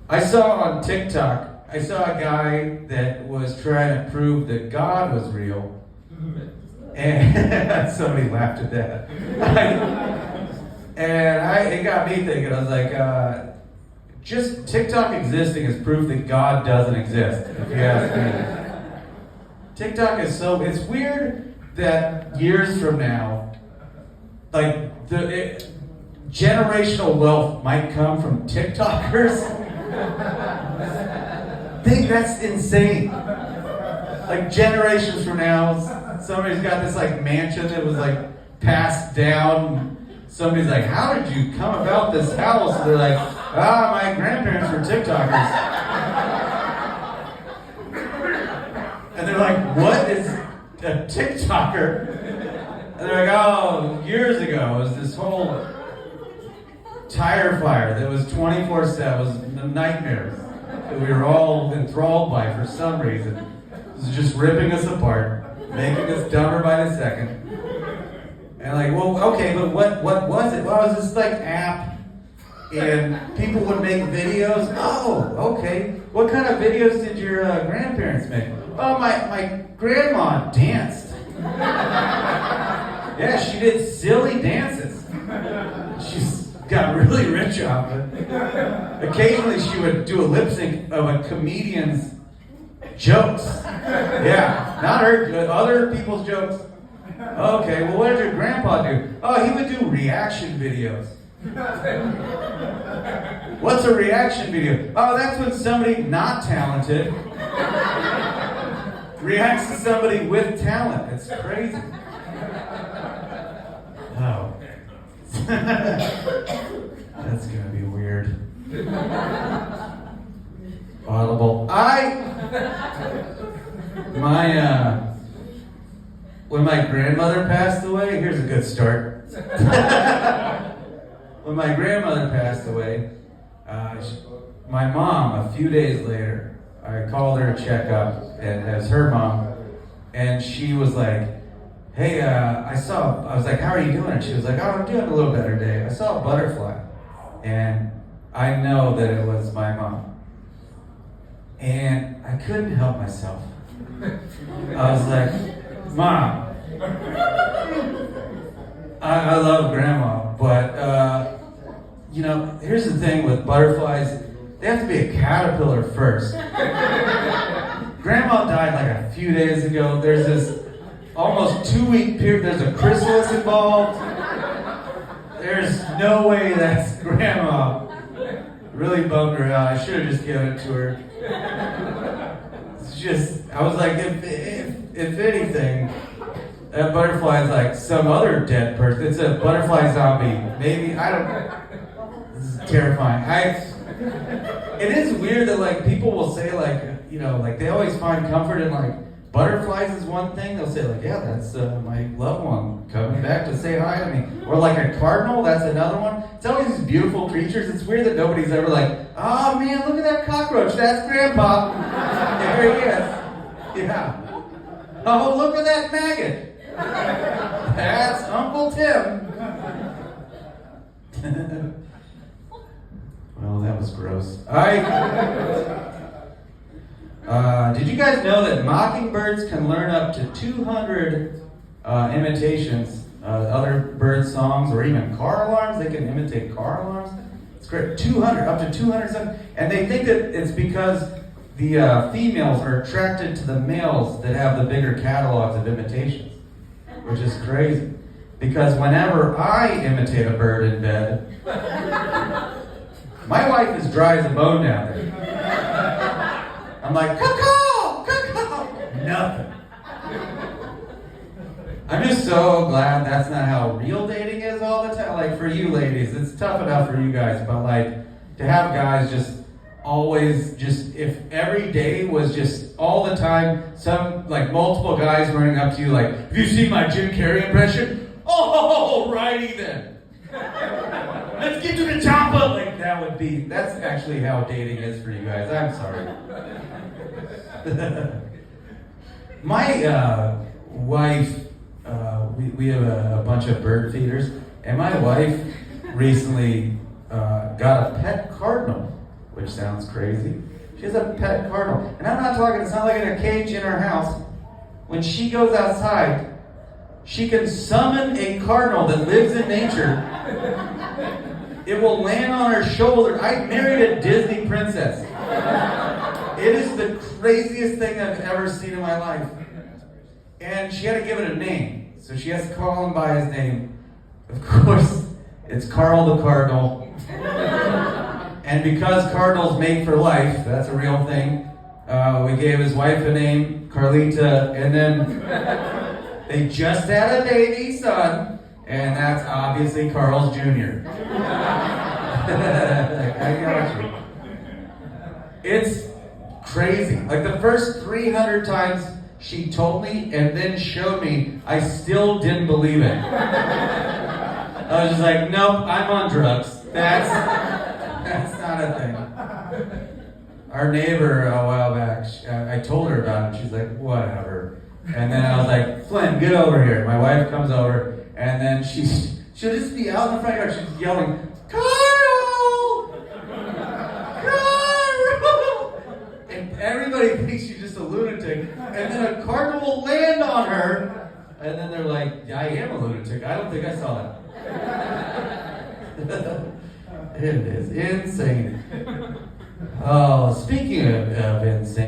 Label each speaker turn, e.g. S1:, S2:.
S1: I saw on TikTok, I saw a guy that was trying to prove that God was real. And somebody laughed at that. It got me thinking, I was like, just TikTok existing is proof that God doesn't exist, if you ask me. TikTok is it's weird that years from now, like, generational wealth might come from TikTokers. I think that's insane. Like, generations from now, somebody's got this like mansion that was like passed down. Somebody's like, how did you come about this house? And they're like, my grandparents were TikTokers. And they're like, what is a TikToker? And they're like, oh, years ago, it was this whole tire fire that was 24/7, was nightmares that we were all enthralled by for some reason. It was just ripping us apart, making us dumber by the second. And like, well, okay, but what was it? Well, it was this like app, and people would make videos. Oh, okay. What kind of videos did your grandparents make? Oh, my grandma danced. Yeah, she did silly dances. She's got really rich off it. Occasionally she would do a lip sync of a comedian's jokes. Yeah, not her, other people's jokes. Okay, well, what did your grandpa do? Oh, he would do reaction videos. What's a reaction video? Oh, that's when somebody not talented reacts to somebody with talent. It's crazy. Oh. That's gonna be weird. Audible. When my grandmother passed away, here's a good start. When my grandmother passed away, my mom, a few days later, I called her to check up, and as her mom, and she was like, hey, I was like, how are you doing? And she was like, oh, I'm doing a little better today. I saw a butterfly, and I know that it was my mom. And I couldn't help myself. I was like, Mom, I love Grandma, but, here's the thing with butterflies, they have to be a caterpillar first. Grandma died like a few days ago. There's this almost 2-week period, there's a chrysalis involved. There's no way that's Grandma. Really bummed her out. I should have just given it to her. It's just, I was like, if anything, that butterfly is like some other dead person. It's a butterfly zombie. Maybe, I don't, this is terrifying. It is weird that like people will say like, like they always find comfort in like, butterflies is one thing. They'll say like, yeah, that's my loved one coming back to say hi to me. Or like a cardinal, that's another one. It's always these beautiful creatures. It's weird that nobody's ever like, oh man, look at that cockroach. That's Grandpa. There he is. Yeah. Oh, look at that maggot. That's Uncle Tim. Well, that was gross. Did you guys know that mockingbirds can learn up to 200 imitations, other bird songs, or even car alarms? They can imitate car alarms. It's great. 200, up to 200. And they think that it's because the females are attracted to the males that have the bigger catalogs of imitations, which is crazy. Because whenever I imitate a bird in bed, my wife is dry as a bone down there. I'm like, cuckoo, cuckoo, nothing. I'm just so glad that's not how real dating is all the time. Like for you ladies, it's tough enough for you guys, but like to have guys just always just, if every day was just all the time, some like multiple guys running up to you like, have you seen my Jim Carrey impression? Oh, righty then. Let's get to the chopper. Like that's actually how dating is for you guys. I'm sorry. My wife, we have a bunch of bird feeders, and my wife recently got a pet cardinal, which sounds crazy. She has a pet cardinal. And I'm not talking, it's not like in a cage in her house. When she goes outside, she can summon a cardinal that lives in nature. It will land on her shoulder. I married a Disney princess. It is the craziest thing I've ever seen in my life. And she had to give it a name. So she has to call him by his name. Of course, it's Carl the Cardinal. And because cardinals mate for life, that's a real thing, we gave his wife a name, Carlita, and then they just had a baby son, and that's obviously Carl's Jr. I got you. It's crazy. Like the first 300 times she told me and then showed me, I still didn't believe it. I was just like, nope, I'm on drugs. That's not a thing. Our neighbor a while back, I told her about it. She's like, whatever. And then I was like, Flynn, get over here. My wife comes over, and then she'll just be out in the front yard. She's yelling, Carl! Carl! And everybody thinks she's just a lunatic. And then a cardinal will land on her, and then they're like, I am a lunatic. I don't think I saw that. It is insane. Oh, speaking of insane.